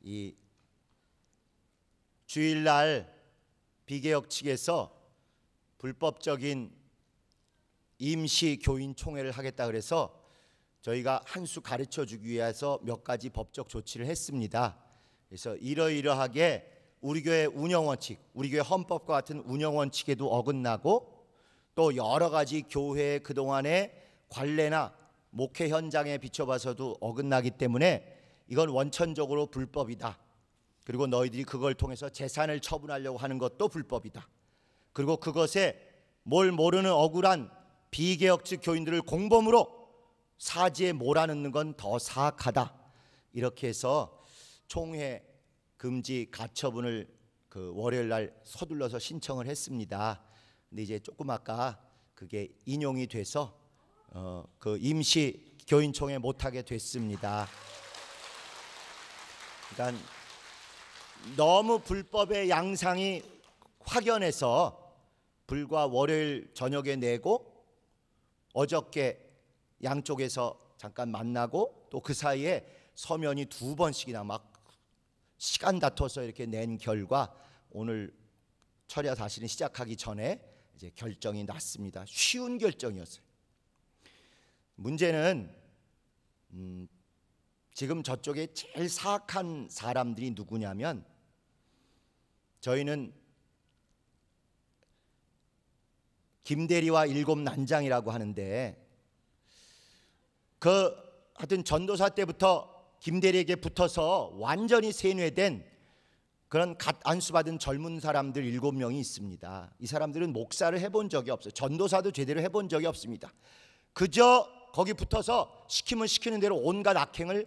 이 주일날 비개혁 측에서 불법적인 임시 교인 총회를 하겠다 그래서 저희가 한 수 가르쳐 주기 위해서 몇 가지 법적 조치를 했습니다. 그래서 이러이러하게 우리 교회 운영 원칙, 우리 교회 헌법과 같은 운영 원칙에도 어긋나고 또 여러 가지 교회의 그동안의 관례나 목회 현장에 비춰봐서도 어긋나기 때문에 이건 원천적으로 불법이다. 그리고 너희들이 그걸 통해서 재산을 처분하려고 하는 것도 불법이다. 그리고 그것에 뭘 모르는 억울한 비개혁직 교인들을 공범으로 사지에 몰아넣는 건 더 사악하다. 이렇게 해서 총회 금지 가처분을 그 월요일 날 서둘러서 신청을 했습니다. 근데 이제 조금 아까 그게 인용이 돼서 그 임시 교인총회 못하게 됐습니다. 그러니까 너무 불법의 양상이 확연해서 불과 월요일 저녁에 내고 어저께 양쪽에서 잠깐 만나고 또 그 사이에 서면이 2번씩이나 막 시간 다퉈서 이렇게 낸 결과 오늘 철야 다시는 시작하기 전에 이제 결정이 났습니다. 쉬운 결정이었어요. 문제는 지금 저쪽에 제일 사악한 사람들이 누구냐면 저희는 김대리와 7난장이라고 하는데 하여튼 전도사 때부터 김대리에게 붙어서 완전히 세뇌된 그런 갓 안수받은 젊은 사람들 7명이 있습니다. 이 사람들은 목사를 해본 적이 없어요. 전도사도 제대로 해본 적이 없습니다. 그저 거기 붙어서 시키면 시키는 대로 온갖 악행을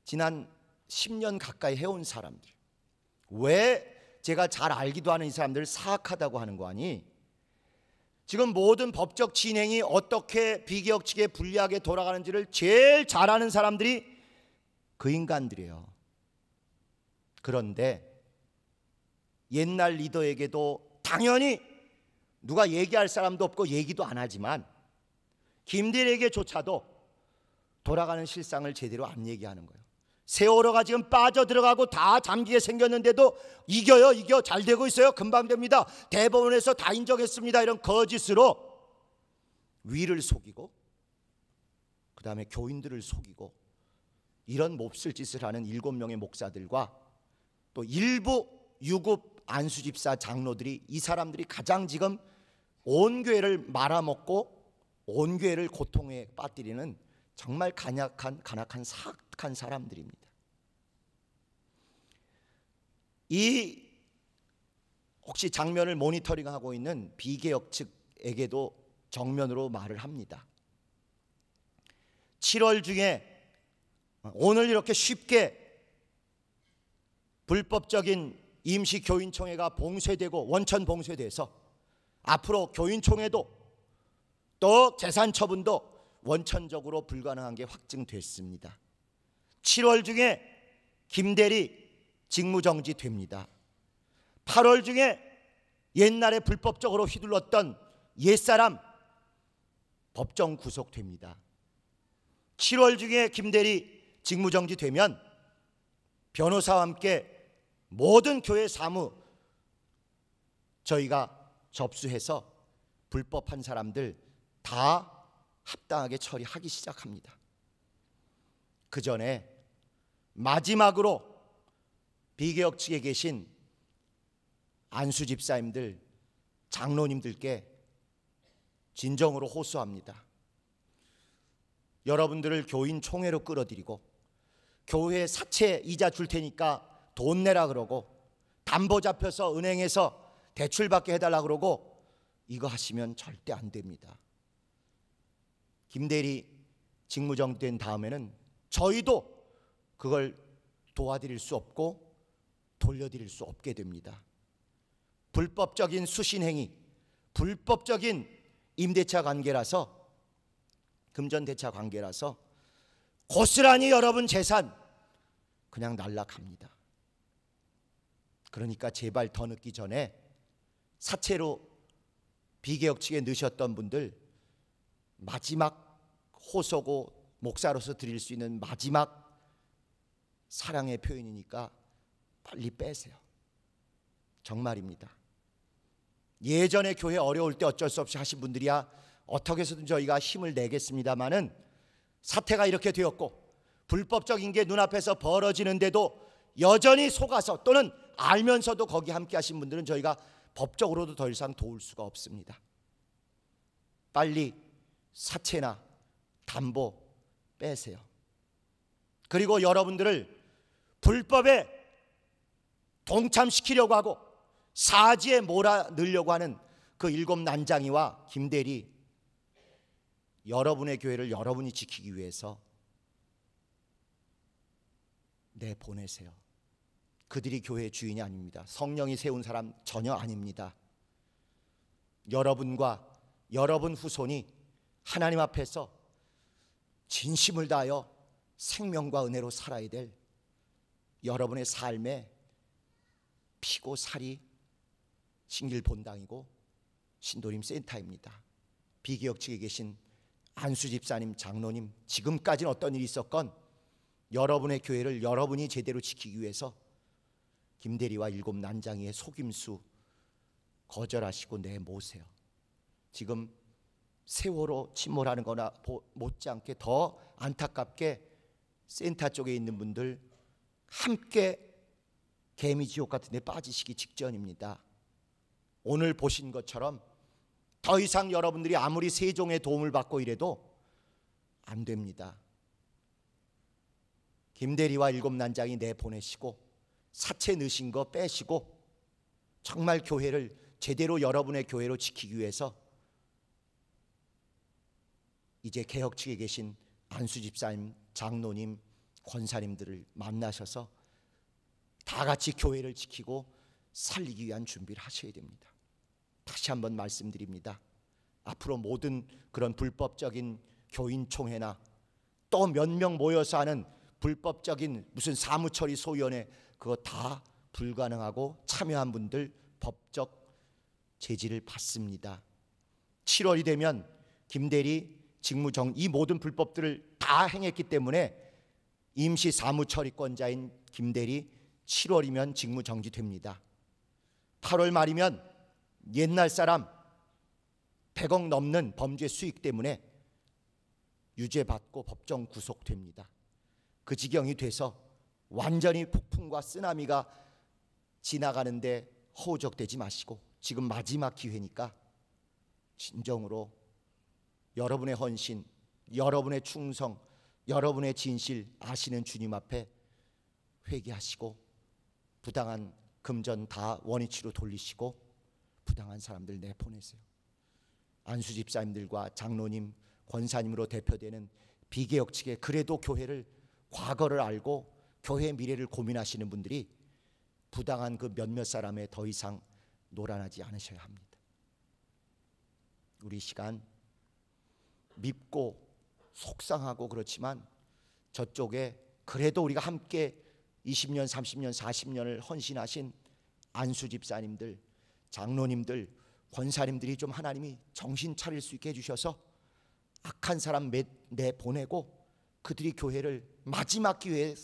지난 10년 가까이 해온 사람들. 왜 제가 잘 알기도 하는 이 사람들을 사악하다고 하는 거 아니? 지금 모든 법적 진행이 어떻게 비개혁 측에 불리하게 돌아가는지를 제일 잘 아는 사람들이 그 인간들이에요. 그런데 옛날 리더에게도 당연히 누가 얘기할 사람도 없고 얘기도 안 하지만 김대리에게조차도 돌아가는 실상을 제대로 안 얘기하는 거예요. 세월호가 지금 빠져들어가고 다 잠기게 생겼는데도 이겨 잘 되고 있어요. 금방 됩니다. 대법원에서 다 인정했습니다. 이런 거짓으로 위를 속이고 그 다음에 교인들을 속이고 이런 몹쓸 짓을 하는 7명의 목사들과 또 일부 유급 안수집사 장로들이 이 사람들이 가장 지금 온 교회를 말아먹고 온 교회를 고통에 빠뜨리는 정말 간악한 사악한 사람들입니다. 이 혹시 장면을 모니터링하고 있는 비개혁 측에게도 정면으로 말을 합니다. 7월 중에 오늘 이렇게 쉽게 불법적인 임시 교인총회가 봉쇄되고 원천 봉쇄돼서 앞으로 교인총회도 또 재산 처분도 원천적으로 불가능한 게 확증됐습니다. 7월 중에 김대리 직무정지 됩니다. 8월 중에 옛날에 불법적으로 휘둘렀던 옛사람 법정 구속됩니다. 7월 중에 김대리 직무정지 되면 변호사와 함께 모든 교회 사무 저희가 접수해서 불법한 사람들 다 합당하게 처리하기 시작합니다. 그 전에 마지막으로 비개혁 측에 계신 안수 집사님들, 장로님들께 진정으로 호소합니다. 여러분들을 교인 총회로 끌어들이고 교회 사채 이자 줄 테니까 돈 내라 그러고 담보 잡혀서 은행에서 대출받게 해달라 그러고 이거 하시면 절대 안 됩니다. 김대리 직무정지된 다음에는 저희도 그걸 도와드릴 수 없고 돌려드릴 수 없게 됩니다. 불법적인 수신행위, 불법적인 임대차 관계라서, 금전대차 관계라서 고스란히 여러분 재산 그냥 날라갑니다. 그러니까 제발 더 늦기 전에 사채로 비개혁 측에 넣으셨던 분들 마지막 호소고 목사로서 드릴 수 있는 마지막 사랑의 표현이니까 빨리 빼세요. 정말입니다. 예전에 교회 어려울 때 어쩔 수 없이 하신 분들이야 어떻게 해서든 저희가 힘을 내겠습니다마는 사태가 이렇게 되었고 불법적인 게 눈앞에서 벌어지는데도 여전히 속아서 또는 알면서도 거기 함께 하신 분들은 저희가 법적으로도 더 이상 도울 수가 없습니다. 빨리 사채나 담보 빼세요. 그리고 여러분들을 불법에 동참시키려고 하고 사지에 몰아넣으려고 하는 그 7 난장이와 김대리, 여러분의 교회를 여러분이 지키기 위해서 내보내세요. 그들이 교회의 주인이 아닙니다. 성령이 세운 사람 전혀 아닙니다. 여러분과 여러분 후손이 하나님 앞에서 진심을 다하여 생명과 은혜로 살아야 될 여러분의 삶의 피고 살이 신길본당이고 신도림 센터입니다. 비개혁 측에 계신 안수 집사님, 장로님, 지금까지는 어떤 일이 있었건 여러분의 교회를 여러분이 제대로 지키기 위해서 김대리와 7 난장이의 속임수 거절하시고 내모세요. 지금 세월호 침몰하는 거나 못지않게 더 안타깝게 센터 쪽에 있는 분들 함께 개미지옥 같은 데 빠지시기 직전입니다. 오늘 보신 것처럼 더 이상 여러분들이 아무리 세종의 도움을 받고 이래도 안 됩니다. 김대리와 7 난장이 내보내시고 사채 넣으신 거 빼시고 정말 교회를 제대로 여러분의 교회로 지키기 위해서 이제 개혁 측에 계신 안수 집사님, 장로님, 권사님들을 만나셔서 다 같이 교회를 지키고 살리기 위한 준비를 하셔야 됩니다. 다시 한번 말씀드립니다. 앞으로 모든 그런 불법적인 교인총회나 또 몇 명 모여서 하는 불법적인 무슨 사무처리 소위원회 그거 다 불가능하고 참여한 분들 법적 제지를 받습니다. 7월이 되면 김대리 직무정 이 모든 불법들을 다 행했기 때문에 임시 사무처리권자인 김대리 7월이면 직무정지됩니다. 8월 말이면 옛날 사람 100억 넘는 범죄 수익 때문에 유죄받고 법정 구속됩니다. 그 지경이 돼서 완전히 폭풍과 쓰나미가 지나가는데 허우적대지 마시고 지금 마지막 기회니까 진정으로 여러분의 헌신, 여러분의 충성, 여러분의 진실 아시는 주님 앞에 회개하시고 부당한 금전 다 원위치로 돌리시고 부당한 사람들 내보내세요. 안수 집사님들과 장로님, 권사님으로 대표되는 비개혁 측에 그래도 교회를 과거를 알고 교회의 미래를 고민하시는 분들이 부당한 그 몇몇 사람에 더 이상 노란하지 않으셔야 합니다. 우리 시간 밉고 속상하고 그렇지만 저쪽에 그래도 우리가 함께 20년, 30년, 40년을 헌신하신 안수 집사님들, 장로님들, 권사님들이 좀 하나님이 정신 차릴 수 있게 해주셔서 악한 사람 내보내고 그들이 교회를 마지막 기회에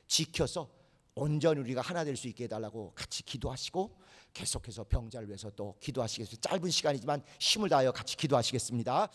지켜서 온전히 우리가 하나 될 수 있게 해달라고 같이 기도하시고, 계속해서 병자를 위해서 또 기도하시겠습니다. 짧은 시간이지만 힘을 다하여 같이 기도하시겠습니다.